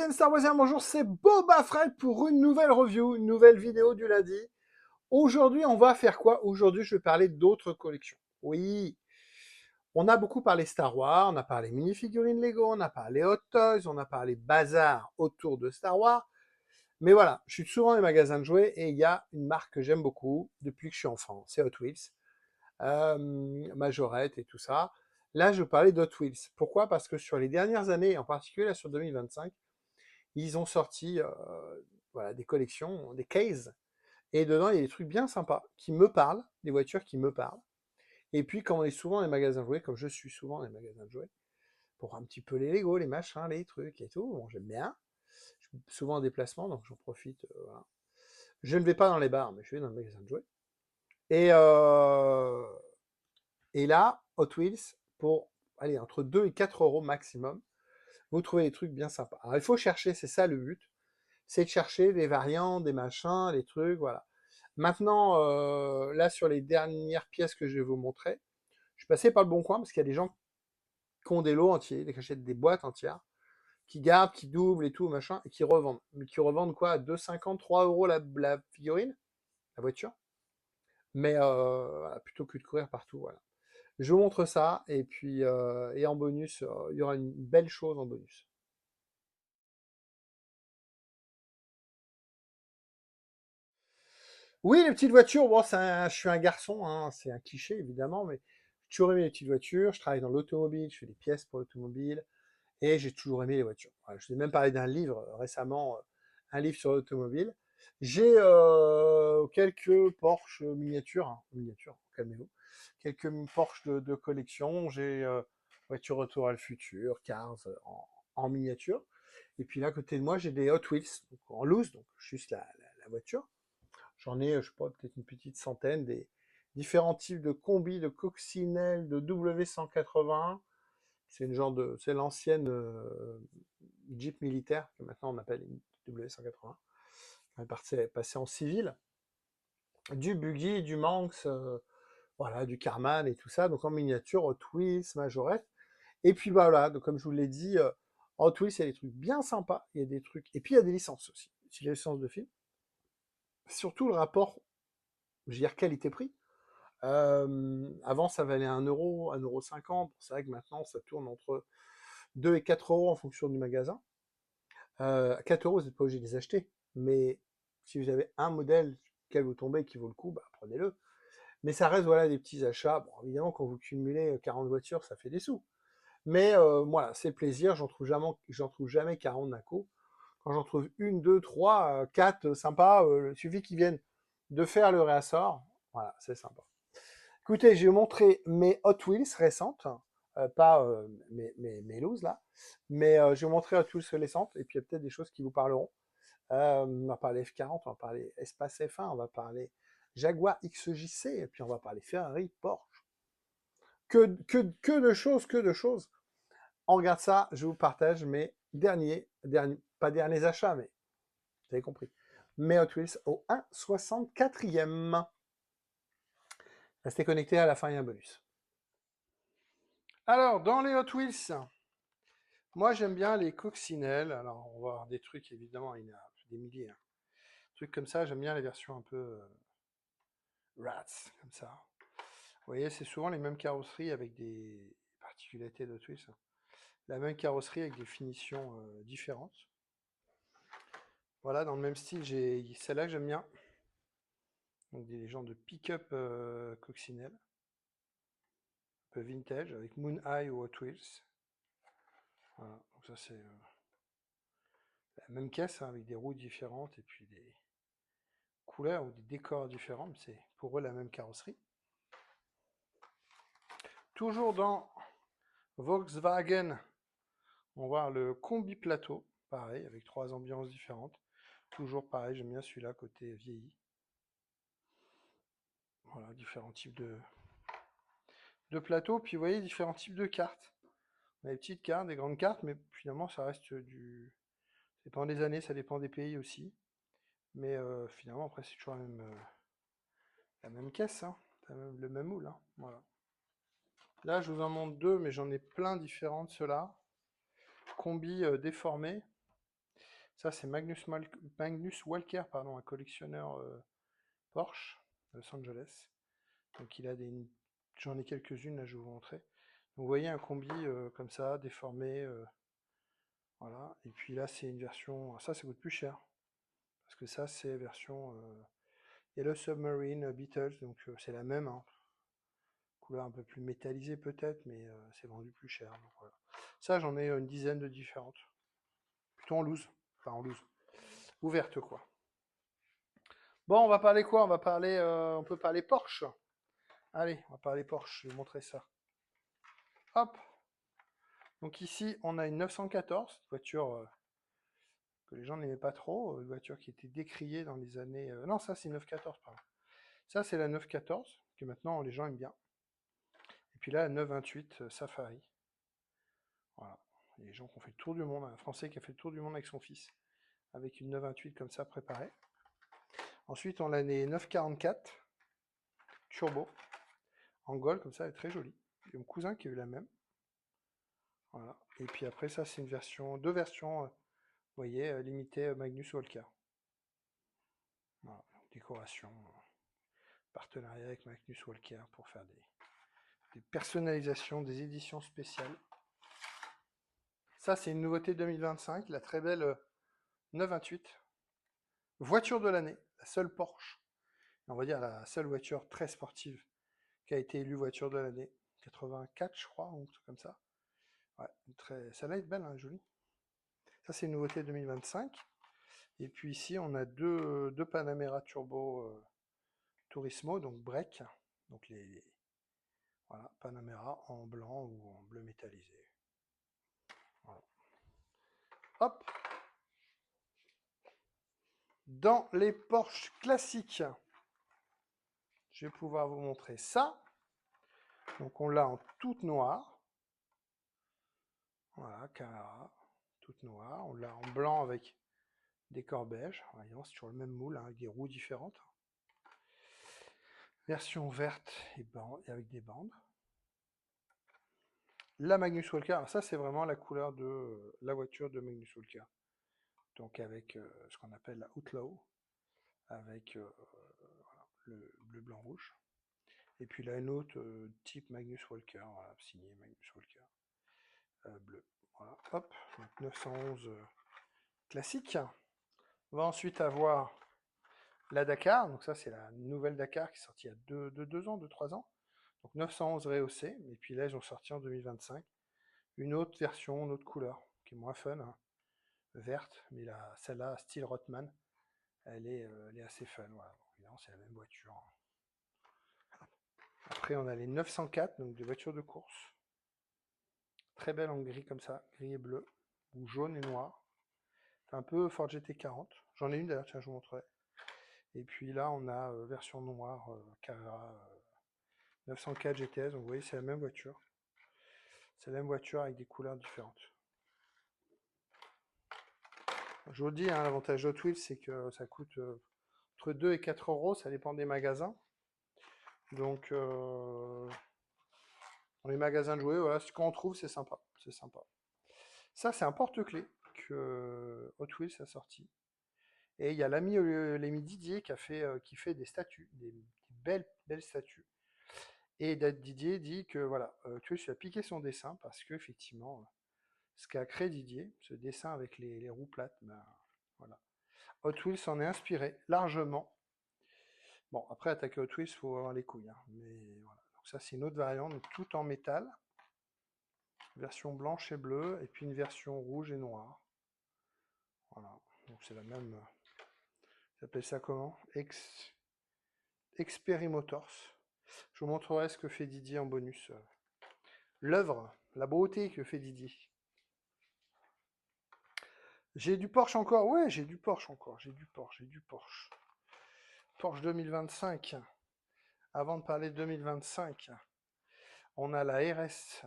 Star Wasienne, bonjour, c'est Boba Fred pour une nouvelle review, une nouvelle vidéo du lundi. Aujourd'hui, on va faire quoi? Aujourd'hui, je vais parler d'autres collections. Oui, on a beaucoup parlé Star Wars, on a parlé minifigurines Lego, on a parlé Hot Toys, on a parlé bazar autour de Star Wars. Mais voilà, je suis souvent dans les magasins de jouets et il y a une marque que j'aime beaucoup depuis que je suis enfant, c'est Hot Wheels, Majorette et tout ça. Là, je parlais d'Hot Wheels. Pourquoi? Parce que sur les dernières années, en particulier là, sur 2025, ils ont sorti voilà, des collections, des cases, et dedans il y a des trucs bien sympas qui me parlent, des voitures qui me parlent. Et puis quand on est souvent dans les magasins de jouets, comme je suis souvent dans les magasins de jouets, pour un petit peu les Lego, les machins, les trucs et tout, bon, j'aime bien. Je suis souvent en déplacement, donc j'en profite. Voilà. Je ne vais pas dans les bars, mais je vais dans le magasin de jouets. Et, euh, et là, Hot Wheels, pour aller entre 2 et 4 euros maximum, vous trouvez des trucs bien sympas. Alors il faut chercher, c'est ça le but, c'est de chercher des variantes, des machins, des trucs, voilà. Maintenant, là, sur les dernières pièces que je vais vous montrer, je suis passé par le Bon Coin parce qu'il y a des gens qui ont des lots entiers, qui achètent des boîtes entières, qui gardent, qui doublent et tout, machin, et qui revendent. Mais qui revendent quoi? À 2,50, 3 euros la figurine, la voiture. Mais voilà, plutôt que de courir partout, voilà. Je vous montre ça, et puis, et en bonus, il y aura une belle chose en bonus. Oui, les petites voitures, bon, je suis un garçon, hein, c'est un cliché évidemment, mais j'ai toujours aimé les petites voitures. Je travaille dans l'automobile, je fais des pièces pour l'automobile, et j'ai toujours aimé les voitures. Voilà, je vous ai même parlé d'un livre récemment, un livre sur l'automobile. J'ai quelques Porsche miniatures, hein, miniatures, calmez-vous, quelques Porsche de collection. J'ai voiture Retour à le futur, Cars en miniature. Et puis là, à côté de moi, j'ai des Hot Wheels, donc en loose, donc juste la voiture. J'en ai, je sais pas, peut-être une petite centaine, des différents types de combis, de coccinelles, de W180. C'est une genre de, c'est l'ancienne Jeep militaire que maintenant on appelle une W180. Elle est passée en civil. Du buggy, du Manx, voilà, du Karmann et tout ça. Donc en miniature, Hot Wheels, Majorette. Et puis bah, voilà, donc comme je vous l'ai dit, Hot Wheels, il y a des trucs bien sympas. Il y a des trucs. Et puis il y a des licences aussi. Si les licences de films. Surtout le rapport, je veux dire, qualité-prix. Avant, ça valait 1 euro, 1,50 €. C'est vrai que maintenant, ça tourne entre 2 et 4 euros en fonction du magasin. 4 euros, vous n'êtes pas obligé de les acheter. Mais si vous avez un modèle quel vous tombez qui vaut le coup, bah, prenez-le. Mais ça reste voilà, des petits achats. Bon, évidemment, quand vous cumulez 40 voitures, ça fait des sous. Mais voilà, c'est le plaisir. J'en trouve jamais 40 d'un coup. Quand j'en trouve une, deux, trois, quatre, sympa, il suffit qu'ils viennent de faire le réassort. Voilà, c'est sympa. Écoutez, je vais vous montrer mes Hot Wheels récentes, pas mes looses là, mais je vais vous montrer Hot Wheels récentes, et puis il y a peut-être des choses qui vous parleront. On va parler F40, on va parler Espace F1, on va parler Jaguar XJC, et puis on va parler Ferrari, Porsche. Que de choses, que de choses. On regarde ça, je vous partage mes pas derniers achats, mais vous avez compris. Mes Hot Wheels au 1,64e. Restez connectés, à la fin il y a un bonus. Alors, dans les Hot Wheels, moi j'aime bien les coccinelles. Alors, on va avoir des trucs, évidemment, il y en a des milliers. Hein. Des trucs comme ça, j'aime bien les versions un peu rats, comme ça. Vous voyez, c'est souvent les mêmes carrosseries avec des particularités de Hot Wheels. La même carrosserie avec des finitions différentes. Voilà, dans le même style, j'ai celle-là que j'aime bien. Donc des genres de pick-up coccinelle. Un peu vintage, avec Moon Eye ou Hot Wheels. Voilà, donc ça c'est la même caisse hein, avec des roues différentes et puis des couleurs ou des décors différents, mais c'est pour eux la même carrosserie. Toujours dans Volkswagen, on va voir le combi plateau, pareil, avec 3 ambiances différentes. Toujours pareil, j'aime bien celui-là, côté vieilli. Voilà, différents types de plateaux, puis vous voyez, différents types de cartes. On a des petites cartes, des grandes cartes, mais finalement ça reste du... Ça dépend des années, ça dépend des pays aussi. Mais finalement, après, c'est toujours la même caisse, hein, le même moule. Hein, voilà. Là, je vous en montre deux, mais j'en ai plein différentes, ceux-là. Combi déformé. Ça, c'est Magnus Walker, pardon, un collectionneur Porsche à Los Angeles. Donc il a des... J'en ai quelques-unes, là je vais vous montrer. Donc, vous voyez un combi comme ça, déformé. Voilà. Et puis là, c'est une version... Ça coûte plus cher. Parce que ça, c'est version Yellow Submarine Beatles. Donc c'est la même. Hein. Couleur un peu plus métallisée peut-être, mais c'est vendu plus cher. Donc, voilà. Ça, j'en ai une dizaine de différentes. Plutôt en loose. Enfin en loose. Ouverte quoi. Bon, on va parler quoi? On va parler... on peut parler Porsche. Allez, on va parler Porsche. Je vais vous montrer ça. Hop. Donc ici, on a une 914, voiture que les gens n'aimaient pas trop, une voiture qui était décriée dans les années... non, ça c'est une 914, pardon. Ça c'est la 914, que maintenant les gens aiment bien. Et puis là, la 928 Safari. Voilà. Les gens qui ont fait le tour du monde, un Français qui a fait le tour du monde avec son fils, avec une 928 comme ça préparée. Ensuite, on a les 944 Turbo, en gold, comme ça, elle est très jolie. J'ai mon cousin qui a eu la même. Voilà. Et puis après, ça c'est une version, deux versions, vous voyez, limitée Magnus Walker. Voilà. Décoration, partenariat avec Magnus Walker pour faire des personnalisations, des éditions spéciales. Ça, c'est une nouveauté 2025, la très belle 928. Voiture de l'année, la seule Porsche, on va dire la seule voiture très sportive qui a été élue voiture de l'année. 84, je crois, ou un truc comme ça. Ouais, celle-là est belle, hein, jolie. Ça, c'est une nouveauté 2025. Et puis ici, on a deux Panamera Turbo Turismo, donc break. Donc voilà, Panamera en blanc ou en bleu métallisé. Voilà. Hop. Dans les Porsche classiques, je vais pouvoir vous montrer ça. Donc on l'a en toute noire. Voilà, Carrera, toute noire. On l'a en blanc avec des corps beige. Voyons, c'est toujours le même moule, hein, avec des roues différentes. Version verte et avec des bandes. La Magnus Walker, alors ça c'est vraiment la couleur de la voiture de Magnus Walker. Donc avec ce qu'on appelle la Outlaw, avec voilà, le bleu, blanc, rouge. Et puis là une autre type Magnus Walker, voilà, signé Magnus Walker, bleu. Voilà, hop, donc 911 classique. On va ensuite avoir la Dakar, donc ça c'est la nouvelle Dakar qui est sortie il y a 2 ans, 3 ans. Donc 911 rehaussé, et puis là ils ont sorti en 2025 une autre version, une autre couleur, qui est moins fun, hein, verte, mais celle-là, style Rothman, elle est assez fun. Voilà. Bon, évidemment, c'est la même voiture. Après, on a les 904, donc des voitures de course. Très belle en gris comme ça, gris et bleu, ou jaune et noir. C'est un peu Ford GT40. J'en ai une d'ailleurs, tiens, je vous montrerai. Et puis là, on a version noire, Carrera 904 GTS. Donc vous voyez, c'est la même voiture. C'est la même voiture avec des couleurs différentes. Je vous le dis, hein, l'avantage de Hot Wheels, c'est que ça coûte entre 2 et 4 euros, ça dépend des magasins. Donc, dans les magasins de jouets, voilà, quand on trouve, c'est sympa. C'est sympa. Ça, c'est un porte-clés que Hot Wheels a sorti. Et il y a l'ami Didier qui fait des statues, des belles, belles statues. Et Didier dit que voilà, Hot Wheels a piqué son dessin parce que effectivement, ce qu'a créé Didier, ce dessin avec les roues plates, ben, voilà. Hot Wheels s'en est inspiré largement. Bon, après, attaquer Hot Wheels, il faut avoir les couilles. Hein, mais voilà. Donc ça, c'est une autre variante, tout en métal. Version blanche et bleue, et puis une version rouge et noire. Voilà. Donc c'est la même. Ça s'appelle ça comment? Experimotors. Je vous montrerai ce que fait Didier en bonus. L'œuvre, la beauté que fait Didier. J'ai du Porsche encore? Ouais, j'ai du Porsche encore. J'ai du Porsche. Porsche 2025. Avant de parler de 2025, on a la RS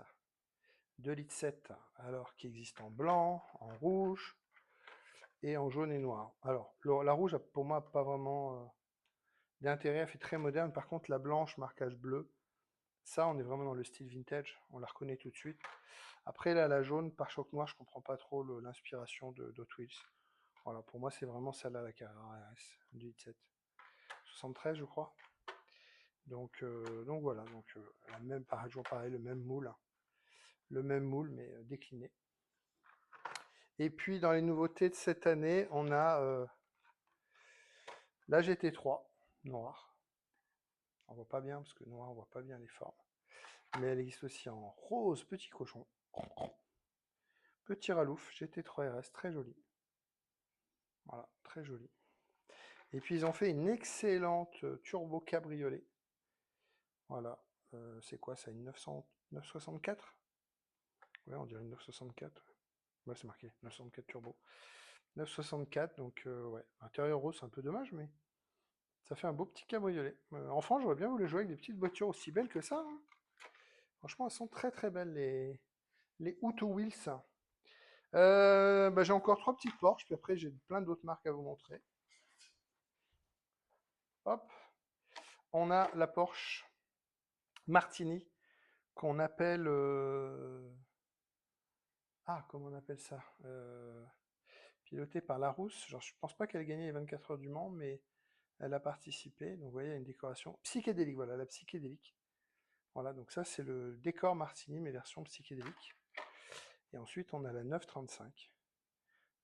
2,7 litres, alors qui existe en blanc, en rouge et en jaune et noir. Alors, la rouge, pour moi, pas vraiment d'intérêt, elle fait très moderne. Par contre, la blanche, marquage bleu, ça, on est vraiment dans le style vintage, on la reconnaît tout de suite. Après, là, la jaune, pare-choc noir, je comprends pas trop l'inspiration d'Hot Wheels. Voilà, pour moi, c'est vraiment celle-là, la Carrera RS, du 7. 73, je crois. Donc voilà, la même, toujours pareil, le même moule, mais décliné. Et puis, dans les nouveautés de cette année, on a la GT3, noire. On voit pas bien, parce que noir, on voit pas bien les formes. Mais elle existe aussi en rose, petit cochon. Petit ralouf, GT3 RS, très joli. Voilà, très joli. Et puis ils ont fait une excellente turbo cabriolet. Voilà, c'est quoi ça, une 900, 964? Ouais, on dirait une 964. Ouais, c'est marqué, 964 turbo. 964, donc ouais, intérieur rose, c'est un peu dommage, mais ça fait un beau petit cabriolet. Enfant, j'aurais bien voulu jouer avec des petites voitures aussi belles que ça, hein. Franchement, elles sont très très belles, les Auto Wheels. Bah, j'ai encore trois petites Porsche, puis après j'ai plein d'autres marques à vous montrer. Hop, on a la Porsche Martini, qu'on appelle... Ah, comment on appelle ça? Pilotée par Larousse. Genre, je pense pas qu'elle ait gagné les 24 heures du Mans, mais elle a participé. Donc vous voyez, il y a une décoration psychédélique, voilà, la psychédélique. Voilà, donc ça c'est le décor Martini, mais version psychédélique. Et ensuite on a la 935,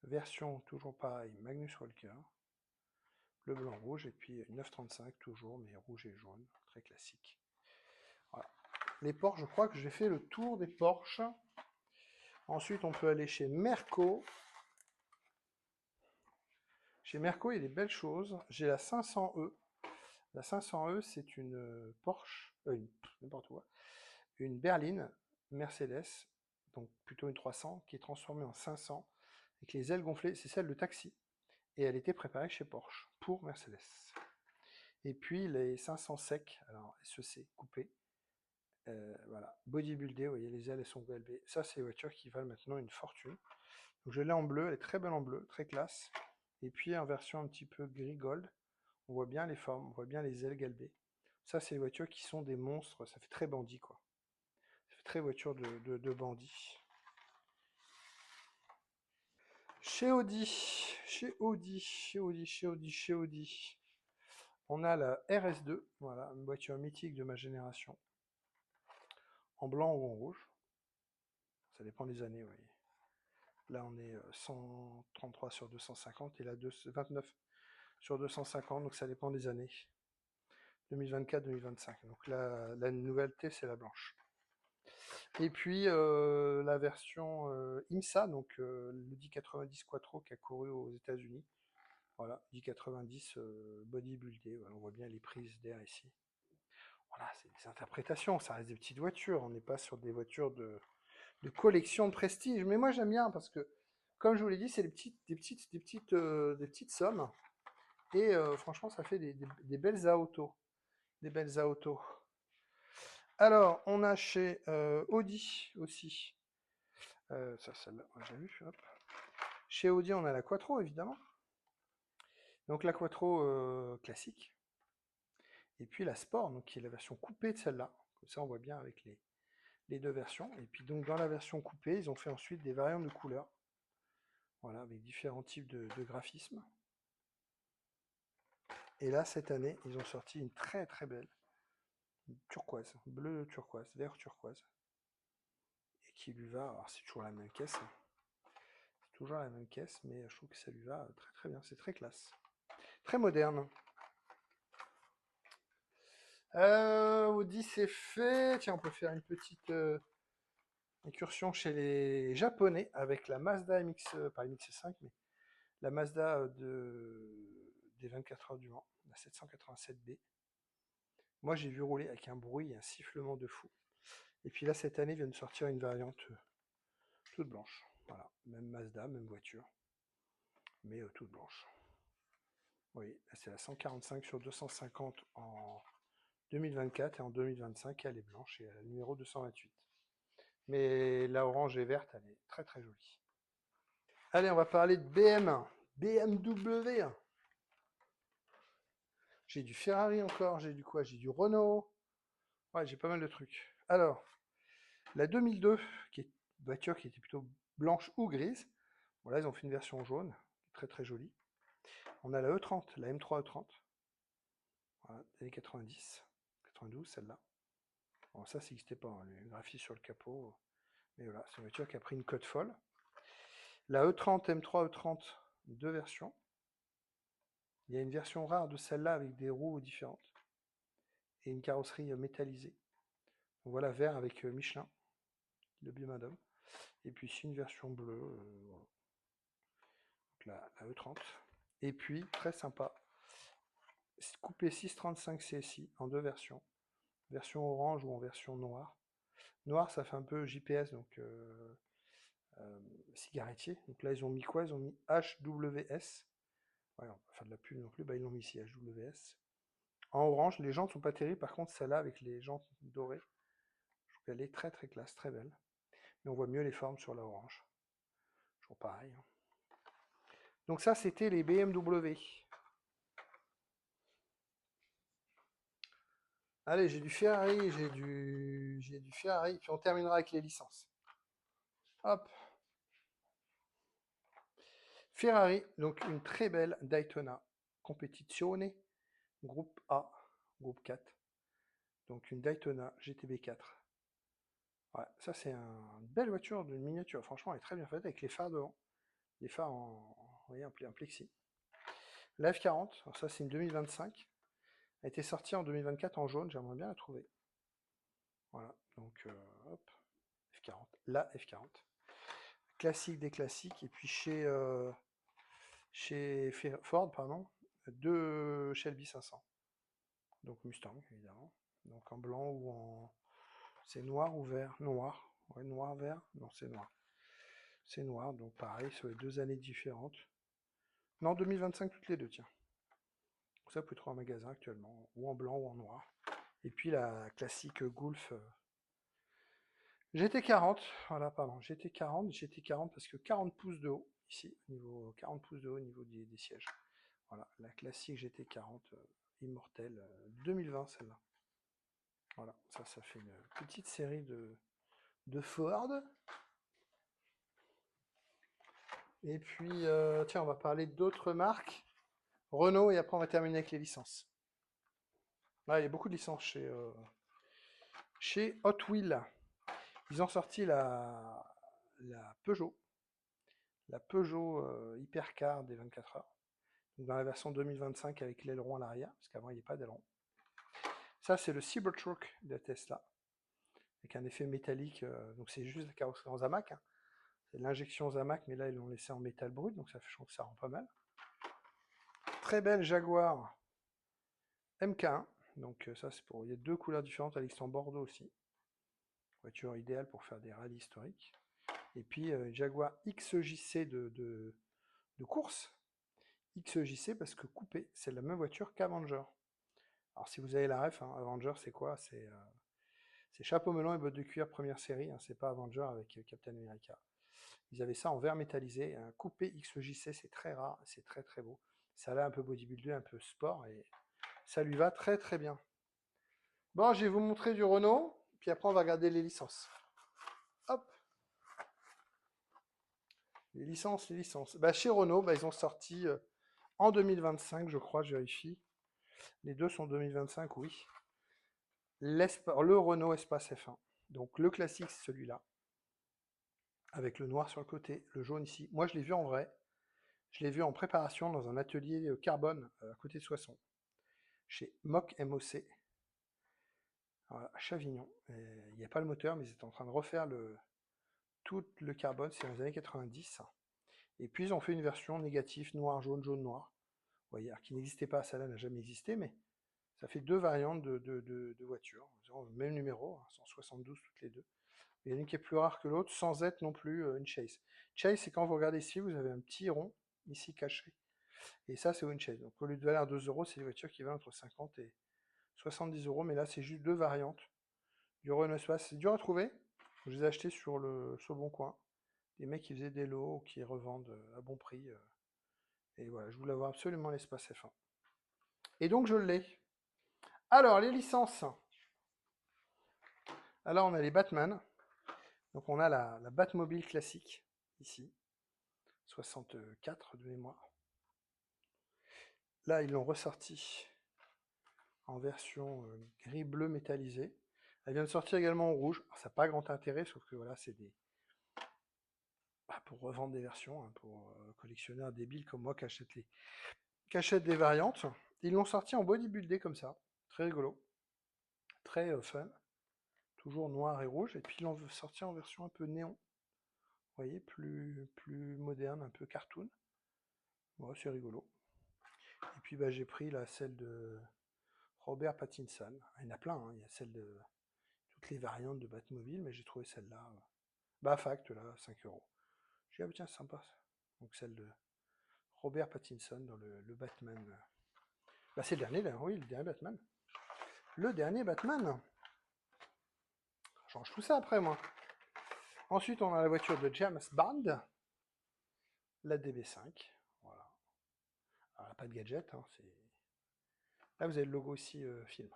version toujours pareil, Magnus Walker, bleu, blanc, rouge, et puis une 935 toujours, mais rouge et jaune, très classique. Voilà. Les Porsche, je crois que j'ai fait le tour des Porsche. Ensuite on peut aller chez Merco. Chez Merco, il y a des belles choses. J'ai la 500E. La 500E, c'est une Porsche, n'importe quoi, une berline Mercedes, donc plutôt une 300, qui est transformée en 500, avec les ailes gonflées, c'est celle de taxi, et elle était préparée chez Porsche, pour Mercedes. Et puis les 500 secs, alors SEC, coupé, voilà, bodybuildé, vous voyez, les ailes elles sont galbées. Ça, c'est les voitures qui valent maintenant une fortune. Donc je l'ai en bleu, elle est très belle en bleu, très classe. Et puis en version un petit peu gris gold, on voit bien les formes, on voit bien les ailes galbées. Ça, c'est les voitures qui sont des monstres, ça fait très bandit, quoi. Ça fait très voiture de bandit. Chez Audi, chez Audi, chez Audi, chez Audi, chez Audi, on a la RS2, voilà, une voiture mythique de ma génération, en blanc ou en rouge. Ça dépend des années, vous voyez. Là, on est 133 sur 250 et là, 29 sur 250, donc ça dépend des années. 2024-2025. Donc la nouveauté, c'est la blanche. Et puis la version IMSA, donc le 1090 Quattro qui a couru aux États-Unis. Voilà, 1090 bodybuildé. Voilà, on voit bien les prises d'air ici. Voilà, c'est des interprétations, ça reste des petites voitures. On n'est pas sur des voitures de collection de prestige. Mais moi j'aime bien parce que, comme je vous l'ai dit, c'est des petites sommes. Et franchement, ça fait des belles autos. Des belles autos. Alors, on a chez Audi aussi. Ça, celle-là, on l'a déjà vu. Hop. Chez Audi, on a la Quattro, évidemment. Donc la Quattro classique. Et puis la Sport, donc, qui est la version coupée de celle-là. Comme ça, on voit bien avec les deux versions. Et puis donc dans la version coupée, ils ont fait ensuite des variantes de couleurs. Voilà, avec différents types de graphismes. Et là, cette année, ils ont sorti une très très belle turquoise, bleu turquoise, vert turquoise. Et qui lui va, alors c'est toujours la même caisse, hein. C'est toujours la même caisse, mais je trouve que ça lui va très très bien, c'est très classe. Très moderne. Audi c'est fait. Tiens, on peut faire une petite incursion chez les Japonais avec la Mazda MX, pas MX-5, mais la Mazda des 24 heures du Mans, la 787B. Moi, j'ai vu rouler avec un bruit et un sifflement de fou. Et puis là, cette année, vient de sortir une variante toute blanche. Voilà, même Mazda, même voiture, mais toute blanche. Oui, c'est la 145 sur 250 en 2024 et en 2025, elle est blanche et elle a le numéro 228. Mais la orange et verte, elle est très très jolie. Allez, on va parler de BMW. J'ai du Ferrari encore, j'ai du quoi? J'ai du Renault. Ouais, j'ai pas mal de trucs. Alors, la 2002, qui est une voiture qui était plutôt blanche ou grise. Bon, là, ils ont fait une version jaune, très très jolie. On a la E30, la M3 E30. Voilà, années 90, 92, celle-là. Bon, ça n'existait pas, hein, les graphismes sur le capot. Mais voilà, c'est une voiture qui a pris une cote folle. La E30, M3 E30, deux versions. Il y a une version rare de celle-là avec des roues différentes et une carrosserie métallisée. Donc voilà, vert avec Michelin, le Biomadum. Et puis ici une version bleue, voilà. Donc la E30. Et puis, très sympa, coupé 635 CSI en deux versions. Version orange ou en version noire. Noir, ça fait un peu JPS, donc cigarettier. Donc là, ils ont mis quoi? Ils ont mis HWS. Ouais, on va pas faire de la pub non plus, bah, ils l'ont mis ici, HWS. En orange, les jantes sont pas terribles, par contre, celle-là, avec les jantes dorées, je trouve qu'elle est très très classe, très belle. Mais on voit mieux les formes sur la orange. Toujours pareil, hein. Donc ça, c'était les BMW. Allez, j'ai du Ferrari, j'ai du Ferrari, puis on terminera avec les licences. Hop. Ferrari, donc une très belle Daytona Competizione, groupe A, groupe 4. Donc une Daytona GTB4. Ouais, ça c'est une belle voiture d'une miniature. Franchement, elle est très bien faite avec les phares devant. Les phares vous voyez, en plexi. La F40, alors ça c'est une 2025. Elle a été sortie en 2024 en jaune, j'aimerais bien la trouver. Voilà, donc hop, F40, la F40. Classique des classiques. Et puis chez Ford, pardon, deux Shelby 500. Donc Mustang, évidemment. Donc en blanc ou en... C'est noir ou vert? Noir. Ouais, noir, vert? Non, c'est noir. C'est noir, donc pareil, sur les 2 années différentes. Non, 2025 toutes les deux, tiens. Ça, vous pouvez trouver en magasin actuellement, ou en blanc ou en noir. Et puis la classique Golf GT40, voilà, pardon, GT40 parce que 40 pouces de haut, ici, niveau 40 pouces de haut au niveau des sièges. Voilà, la classique GT40 immortelle, 2020 celle-là. Voilà, ça fait une petite série de Ford. Et puis, tiens, on va parler d'autres marques. Renault, et après on va terminer avec les licences. Là, il y a beaucoup de licences chez Hot Wheels. Ils ont sorti la Peugeot. La Peugeot Hypercar des 24 heures. Donc dans la version 2025 avec l'aileron à l'arrière, parce qu'avant il n'y a pas d'aileron. Ça, c'est le Cybertruck de Tesla, avec un effet métallique. Donc c'est juste la carrosserie en Zamac, hein. C'est de l'injection Zamac, mais là ils l'ont laissé en métal brut, donc ça, je trouve que ça rend pas mal. Très belle Jaguar MK1. Donc ça, c'est pour... Il y a deux couleurs différentes, Alix en Bordeaux aussi. Voiture idéale pour faire des rallyes historiques. Et puis Jaguar XJC de course. XJC parce que coupé, c'est la même voiture qu'Avenger. Alors si vous avez la ref, hein, Avenger c'est quoi? C'est chapeau melon et bottes de cuir première série, hein, c'est pas Avenger avec Captain America. Ils avaient ça en verre métallisé, un coupé XJC, c'est très rare, c'est très très beau. Ça a l'air un peu bodybuilder, un peu sport, et ça lui va très très bien. Bon, je vais vous montrer du Renault, puis après on va regarder les licences. Hop. Les licences, les licences. Bah, chez Renault, bah, ils ont sorti en 2025, je crois, je vérifie. Les deux sont 2025, oui. Le Renault Espace F1. Donc le classique, c'est celui-là. Avec le noir sur le côté, le jaune ici. Moi, je l'ai vu en vrai. Je l'ai vu en préparation dans un atelier carbone à côté de Soissons. Chez MOC. Voilà, à Chavignon. Il n'y a pas le moteur, mais ils étaient en train de refaire tout le carbone, c'est dans les années 90. Et puis, ils ont fait une version négative, noir, jaune, noir. Vous voyez, alors qui n'existait pas, celle-là n'a jamais existé, mais ça fait deux variantes de voitures. Même numéro, 172 toutes les deux. Il y en a une qui est plus rare que l'autre, sans être non plus une chase. Chase, c'est quand vous regardez ici, vous avez un petit rond, ici caché. Et ça, c'est une chase. Donc au lieu de valer 2 euros, c'est des voitures qui valent entre 50 et 70 euros. Mais là, c'est juste deux variantes du Renault Espace. C'est dur à trouver. Je les ai achetés sur le Bon Coin. Des mecs qui faisaient des lots, qui revendent à bon prix. Et voilà, je voulais avoir absolument l'Espace F1. Et donc, je l'ai. Alors, les licences. Alors, on a les Batman. Donc, on a la Batmobile classique, ici. 64 de mémoire. Là, ils l'ont ressorti en version gris-bleu métallisé. Elle vient de sortir également en rouge. Alors, ça n'a pas grand intérêt, sauf que voilà, c'est des... pour revendre des versions, hein, pour collectionneurs débiles comme moi qui achètent des variantes. Ils l'ont sorti en bodybuildé comme ça. Très rigolo. Très fun. Toujours noir et rouge. Et puis ils l'ont sorti en version un peu néon. Vous voyez, plus moderne, un peu cartoon. Ouais, c'est rigolo. Et puis bah, j'ai pris celle de Robert Pattinson. Il y en a plein, hein. Il y a celle de toutes les variantes de Batmobile, mais j'ai trouvé celle-là. Bah, fact, là, 5 euros. J'ai dit, ah, tiens, c'est sympa ça. Donc celle de Robert Pattinson dans le Batman. Bah, c'est le dernier, là, oui, le dernier Batman. Le dernier Batman. Je change tout ça après, moi. Ensuite, on a la voiture de James Bond, la DB5. Voilà. Alors, elle n'a pas de gadget, hein, là, vous avez le logo aussi film.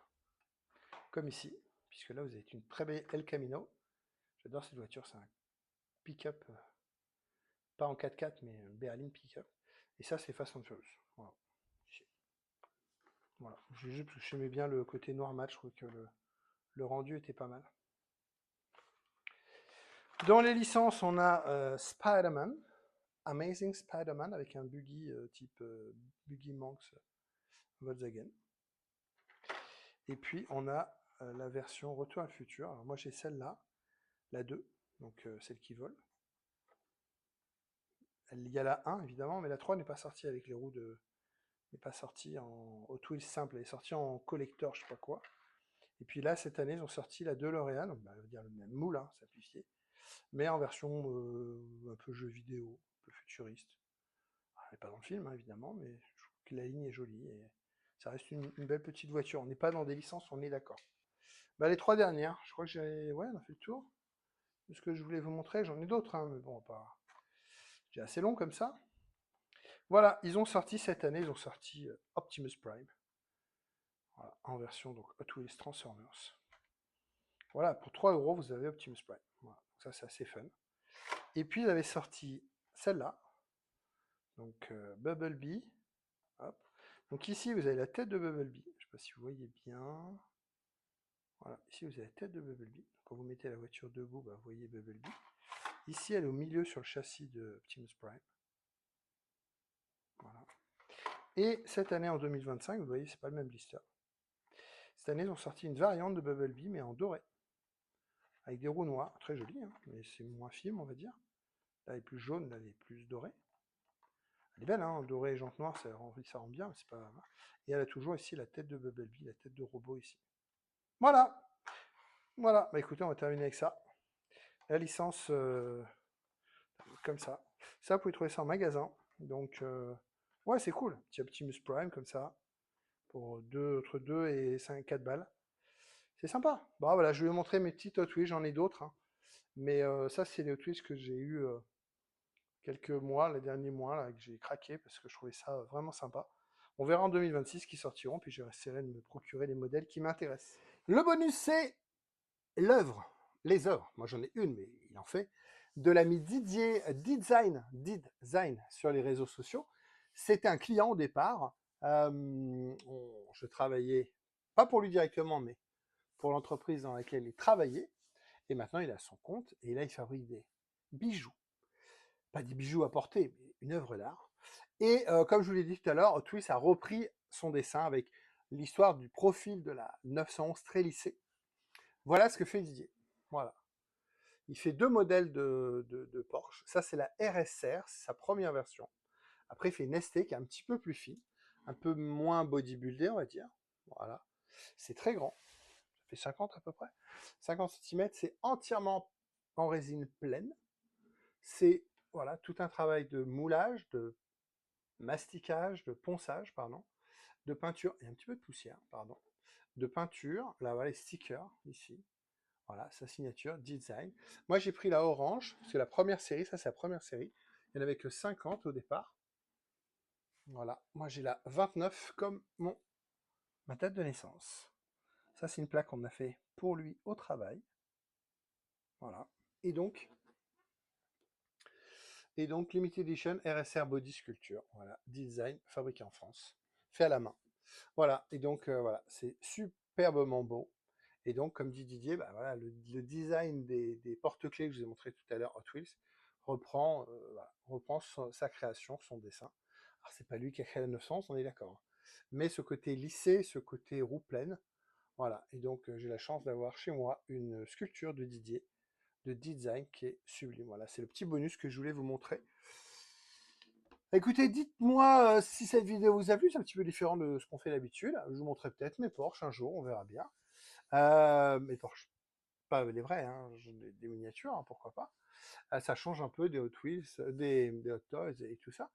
Comme ici, puisque là, vous avez une très belle El Camino. J'adore cette voiture, c'est un pick-up, pas en 4x4, mais un berline pick-up. Et ça, c'est Fast and Furious. Voilà. Voilà. J'ai juste parce que j'aimais bien le côté noir mat, je trouve que le rendu était pas mal. Dans les licences, on a Spider-Man, Amazing Spider-Man, avec un buggy type buggy Manx Volkswagen. Et puis, on a la version Retour à le futur. Alors moi, j'ai celle-là, la 2, donc celle qui vole. Il y a la 1, évidemment, mais la 3 n'est pas sortie avec les roues de... n'est pas sortie en Hot Wheels simple, elle est sortie en collector, je sais pas quoi. Et puis là, cette année, ils ont sorti la DeLorean, donc bah, dire le même moule, hein, simplifié, mais en version un peu jeu vidéo, un peu futuriste. Elle n'est pas dans le film, hein, évidemment, mais je trouve que la ligne est jolie et ça reste une belle petite voiture. On n'est pas dans des licences, on est d'accord. Bah, les 3 dernières, je crois que ouais, on a fait le tour de ce que je voulais vous montrer. J'en ai d'autres, hein, mais bon, pas. J'ai assez long comme ça. Voilà, ils ont sorti cette année, ils ont sorti Optimus Prime. Voilà, en version donc Hot Wheels Transformers. Voilà, pour 3 euros, vous avez Optimus Prime. Voilà, donc ça c'est assez fun. Et puis ils avaient sorti celle-là, donc Bumblebee. Hop. Donc ici vous avez la tête de Bumblebee. Je ne sais pas si vous voyez bien. Voilà, ici vous avez la tête de Bumblebee. Quand vous mettez la voiture debout, bah, vous voyez Bumblebee. Ici elle est au milieu sur le châssis de Optimus Prime. Voilà. Et cette année en 2025, vous voyez, c'est pas le même blister. Cette année, ils ont sorti une variante de Bumblebee, mais en doré. Avec des roues noires, très jolies, hein, mais c'est moins film, on va dire. Là, elle est plus jaune, là, elle est plus dorée. Elle est belle, hein, dorée et jante noire, ça rend bien, mais c'est pas... Et elle a toujours ici la tête de Bumblebee, la tête de robot ici. Voilà. Voilà, bah écoutez, on va terminer avec ça. La licence, comme ça. Ça, vous pouvez trouver ça en magasin. Donc, ouais, c'est cool. Petit Optimus Prime, comme ça, pour entre 2 et 4 balles. C'est sympa. Bon, voilà, je vais vous montrer mes petites Hot Wheels, j'en ai d'autres. Hein. Mais ça, c'est les Hot Wheels que j'ai eu quelques mois, les derniers mois, là, que j'ai craqué parce que je trouvais ça vraiment sympa. On verra en 2026 qui sortiront, puis j'essaierai de me procurer les modèles qui m'intéressent. Le bonus, c'est l'œuvre, les œuvres. Moi, j'en ai une, mais il en fait. De l'ami Didier Design sur les réseaux sociaux. C'était un client au départ. Je travaillais, pas pour lui directement, mais pour l'entreprise dans laquelle il travaillait. Et maintenant, il a son compte et là, il fabrique des bijoux. Pas des bijoux à porter, mais une œuvre d'art. Et comme je vous l'ai dit tout à l'heure, Twist a repris son dessin avec l'histoire du profil de la 911 très lissée. Voilà ce que fait Didier. Voilà. Il fait 2 modèles de Porsche. Ça, c'est la RSR, c'est sa première version. Après, il fait une ST qui est un petit peu plus fine, un peu moins bodybuildé, on va dire. Voilà. C'est très grand. Ça fait 50 à peu près. 50 cm, c'est entièrement en résine pleine. C'est voilà, tout un travail de moulage, de masticage, de ponçage, pardon, de peinture, et un petit peu de poussière, pardon, de peinture, là voilà les stickers, ici, voilà, sa signature, design. Moi j'ai pris la orange, c'est la première série, ça c'est la première série, il n'y en avait que 50 au départ, voilà, moi j'ai la 29 comme ma date de naissance. Ça c'est une plaque qu'on a fait pour lui au travail, voilà, et donc Et donc, Limited Edition RSR Body Sculpture. Voilà, design fabriqué en France, fait à la main. Voilà, et donc, voilà, c'est superbement beau. Et donc, comme dit Didier, bah, voilà, le design des porte-clés que je vous ai montré tout à l'heure, Hot Wheels, reprend sa création, son dessin. Alors, c'est pas lui qui a créé la 911, on est d'accord. Mais ce côté lissé, ce côté roue pleine, voilà. Et donc, j'ai la chance d'avoir chez moi une sculpture de Didier, de design qui est sublime. Voilà, c'est le petit bonus que je voulais vous montrer. Écoutez, dites-moi si cette vidéo vous a plu, c'est un petit peu différent de ce qu'on fait d'habitude. Je vous montrerai peut-être mes Porsche un jour, on verra bien. Mes Porsche, pas les vrais, hein, des miniatures, hein, pourquoi pas. Ça change un peu des Hot Wheels, des Hot Toys et tout ça.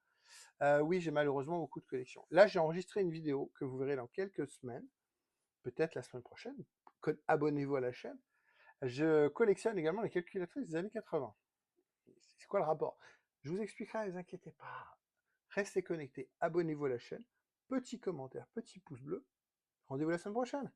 Oui, j'ai malheureusement beaucoup de collections. Là, j'ai enregistré une vidéo que vous verrez dans quelques semaines, peut-être la semaine prochaine. Abonnez-vous à la chaîne. Je collectionne également les calculatrices des années 80. C'est quoi le rapport? Je vous expliquerai, ne vous inquiétez pas. Restez connectés, abonnez-vous à la chaîne. Petit commentaire, petit pouce bleu. Rendez-vous la semaine prochaine.